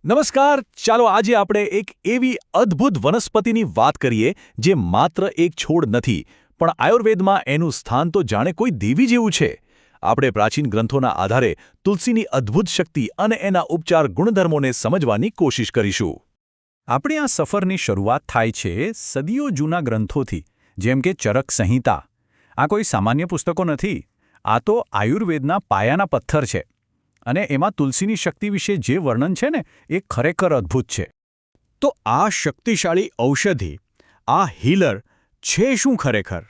નમસ્કાર. ચાલો આજે આપણે એક એવી અદ્ભુત વનસ્પતિની વાત કરીએ જે માત્ર એક છોડ નથી, પણ આયુર્વેદમાં એનું સ્થાન તો જાણે કોઈ દેવી જેવું છે. આપણે પ્રાચીન ગ્રંથોના આધારે તુલસીની અદ્ભુત શક્તિ અને એના ઉપચાર ગુણધર્મોને સમજવાની કોશિશ કરીશું. આપણી આ સફરની શરૂઆત થાય છે સદીઓ જૂના ગ્રંથોથી, જેમ કે ચરક સંહિતા. આ કોઈ સામાન્ય પુસ્તકો નથી, આ તો આયુર્વેદના પાયાના પથ્થર છે. અને એમાં તુલસીની શક્તિ વિશે જે વર્ણન છે ને, એ ખરેખર અદ્ભુત છે. તો આ શક્તિશાળી ઔષધિ, આ હીલર છે શું ખરેખર?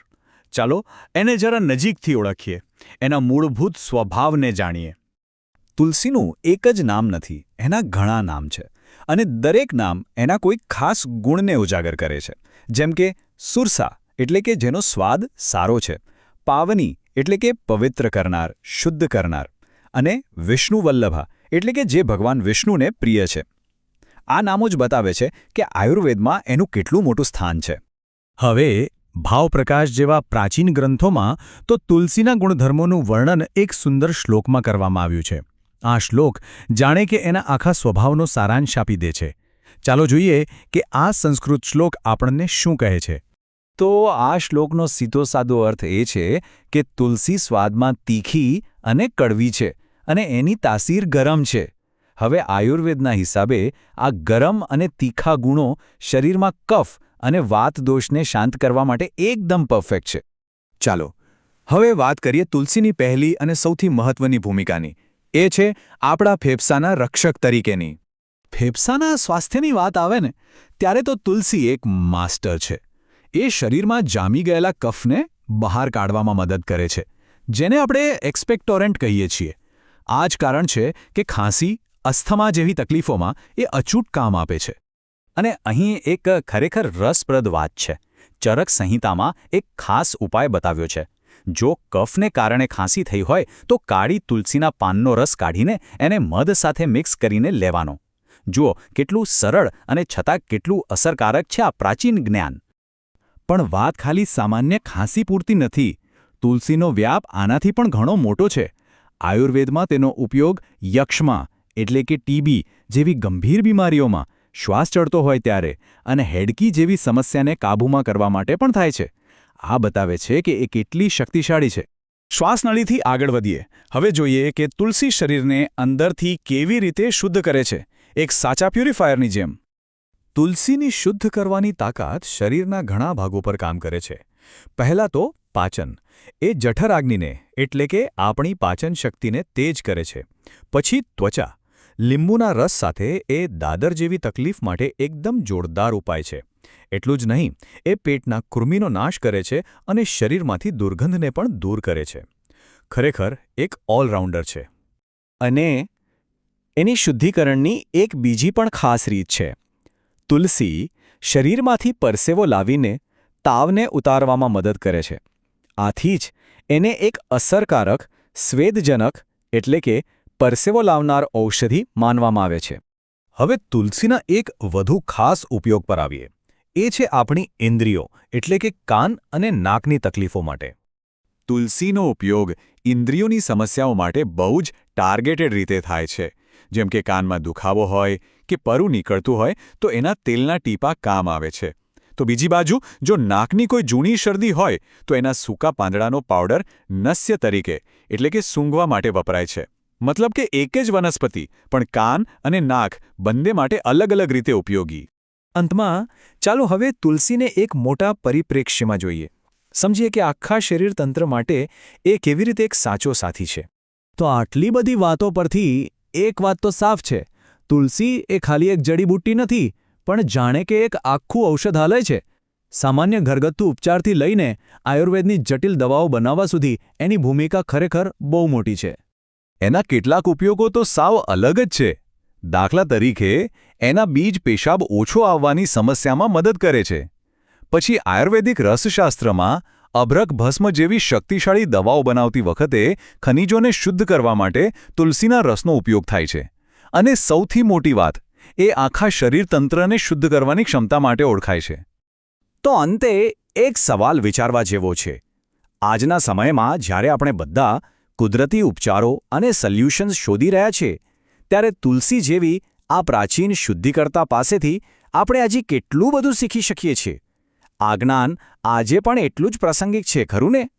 ચાલો એને જરા નજીકથી ઓળખીએ, એના મૂળભૂત સ્વભાવને જાણીએ. તુલસીનું એક જ નામ નથી, એના ઘણા નામ છે. અને દરેક નામ એના કોઈ ખાસ ગુણને ઉજાગર કરે છે. જેમ કે સુરસા એટલે કે જેનો સ્વાદ સારો છે, પાવની એટલે કે પવિત્ર કરનાર, શુદ્ધ કરનાર, અને વિષ્ણુવલ્લભા એટલે કે જે ભગવાન વિષ્ણુને પ્રિય છે. આ નામો જ બતાવે છે કે આયુર્વેદમાં એનું કેટલું મોટું સ્થાન છે. હવે ભાવપ્રકાશ જેવા પ્રાચીન ગ્રંથોમાં તો તુલસીના ગુણધર્મોનું વર્ણન એક સુંદર શ્લોકમાં કરવામાં આવ્યું છે. આ શ્લોક જાણે કે એના આખા સ્વભાવનો સારાંશ આપી દે છે. ચાલો જોઈએ કે આ સંસ્કૃત શ્લોક આપણને શું કહે છે. તો આ શ્લોકનો સીધો સાદો અર્થ એ છે કે તુલસી સ્વાદમાં તીખી અને કડવી છે, અને એની તાસીર ગરમ છે. હવે આયુર્વેદના હિસાબે આ ગરમ અને તીખા ગુણો શરીરમાં કફ અને વાત દોષને શાંત કરવા માટે એકદમ પરફેક્ટ છે. ચાલો હવે વાત કરીએ તુલસીની પહેલી અને સૌથી મહત્વની ભૂમિકાની. એ છે આપણા ફેફસાના રક્ષક તરીકેની. ફેફસાના સ્વાસ્થ્યની વાત આવે ને, ત્યારે તો તુલસી એક માસ્ટર છે. એ શરીરમાં જામી ગયેલા કફને બહાર કાઢવામાં મદદ કરે છે, જેને આપણે એક્સપેક્ટોરન્ટ કહીએ છીએ. આ જ કારણ છે કે ખાંસી, અસ્થમા જેવી તકલીફોમાં એ અચૂક કામ આપે છે. અને અહીં એક ખરેખર રસપ્રદ વાત છે. ચરક સંહિતામાં એક ખાસ ઉપાય બતાવ્યો છે. જો કફને કારણે ખાંસી થઈ હોય તો કાળી તુલસીના પાનનો રસ કાઢીને એને મધ સાથે મિક્સ કરીને લેવાનો. જુઓ કેટલું સરળ અને છતાં કેટલું અસરકારક છે આ પ્રાચીન જ્ઞાન. પણ વાત ખાલી સામાન્ય ખાંસી પૂરતી નથી. તુલસીનો વ્યાપ આનાથી પણ ઘણો મોટો છે. આયુર્વેદમાં તેનો ઉપયોગ યક્ષ્મા એટલે કે ટીબી જેવી ગંભીર બીમારીઓમાં, શ્વાસ ચડતો હોય ત્યારે, અને હેડકી જેવી સમસ્યાને કાબૂમાં કરવા માટે પણ થાય છે. આ બતાવે છે કે એ કેટલી શક્તિશાળી છે. શ્વાસનળીથી આગળ વધીએ. હવે જોઈએ કે તુલસી શરીરને અંદરથી કેવી રીતે શુદ્ધ કરે છે, એક સાચા પ્યુરિફાયરની જેમ. તુલસીની શુદ્ધ કરવાની તાકાત શરીરના ઘણા ભાગો પર કામ કરે છે. પહેલાં તો પાચન. એ જઠરાગ્નિને એટલે કે આપણી પાચન શક્તિને તેજ કરે છે. પછી ત્વચા. લીંબુના રસ સાથે એ દાદર જેવી તકલીફ માટે એકદમ જોરદાર ઉપાય છે. એટલું જ નહીં, એ પેટના કૃમિનો નાશ કરે છે અને શરીરમાંથી દુર્ગંધને પણ દૂર કરે છે. ખરેખર એક ઓલરાઉન્ડર છે. અને એની શુદ્ધિકરણની એક બીજી પણ ખાસ રીત છે. તુલસી શરીરમાંથી પરસેવો લાવીને તાવને ઉતારવામાં મદદ કરે છે. આથી જ એને એક અસરકારક, સ્વેદજનક એટલે કે પરસેવો લાવનાર ઔષધિ માનવામાં આવે છે. હવે તુલસીના એક વધુ ખાસ ઉપયોગ પર આવીએ. એ છે આપણી ઇન્દ્રિયો એટલે કે કાન અને નાકની તકલીફો માટે. તુલસીનો ઉપયોગ ઇન્દ્રિયોની સમસ્યાઓ માટે બહુ જ ટાર્ગેટેડ રીતે થાય છે. જેમ કે કાનમાં દુખાવો હોય કે પરુ નીકળતું હોય તો એના તેલના ટીપા કામ આવે છે. તો બીજી બાજુ જો નાકની કોઈ જૂની શરદી હોય તો એના સૂકા પાંદડાનો પાવડર નસ્ય તરીકે એટલે કે સૂંઘવા માટે વપરાય છે. મતલબ કે એક જ વનસ્પતિ પણ કાન અને નાક બંને માટે અલગ અલગ રીતે ઉપયોગી. અંતમાં ચાલો હવે તુલસીને એક મોટા પરિપ્રેક્ષ્યમાં જોઈએ. સમજીએ કે આખા શરીર તંત્ર માટે એ કેવી રીતે એક સાચો સાથી છે. તો આટલી બધી વાતો પરથી એક વાત તો સાફ છે. તુલસી એ ખાલી એક જડીબુટ્ટી નથી, પણ જાણે કે એક આખું ઔષધાલય છે. સામાન્ય ઘરગથ્થુ ઉપચારથી લઈને આયુર્વેદની જટિલ દવાઓ બનાવવા સુધી એની ભૂમિકા ખરેખર બહુ મોટી છે. એના કેટલાક ઉપયોગો તો સાવ અલગ જ છે. દાખલા તરીકે એના બીજ પેશાબ ઓછો આવવાની સમસ્યામાં મદદ કરે છે. પછી આયુર્વેદિક રસશાસ્ત્રમાં અભ્રક ભસ્મ જેવી શક્તિશાળી દવાઓ બનાવતી વખતે ખનિજોને શુદ્ધ કરવા માટે તુલસીના રસનો ઉપયોગ થાય છે. અને સૌથી મોટી વાત, એ આખા શરીરતંત્રને શુદ્ધ કરવાની ક્ષમતા માટે ઓળખાય છે. તો અંતે એક સવાલ વિચારવા જેવો છે. આજના સમયમાં જ્યારે આપણે બધા કુદરતી ઉપચારો અને સોલ્યુશન્સ શોધી રહ્યા છીએ, ત્યારે તુલસી જેવી આ પ્રાચીન શુદ્ધિકર્તા પાસેથી આપણે હજી કેટલું બધું શીખી શકીએ છીએ. આ જ્ઞાન આજે પણ એટલું જ પ્રાસંગિક છે, ખરું ને?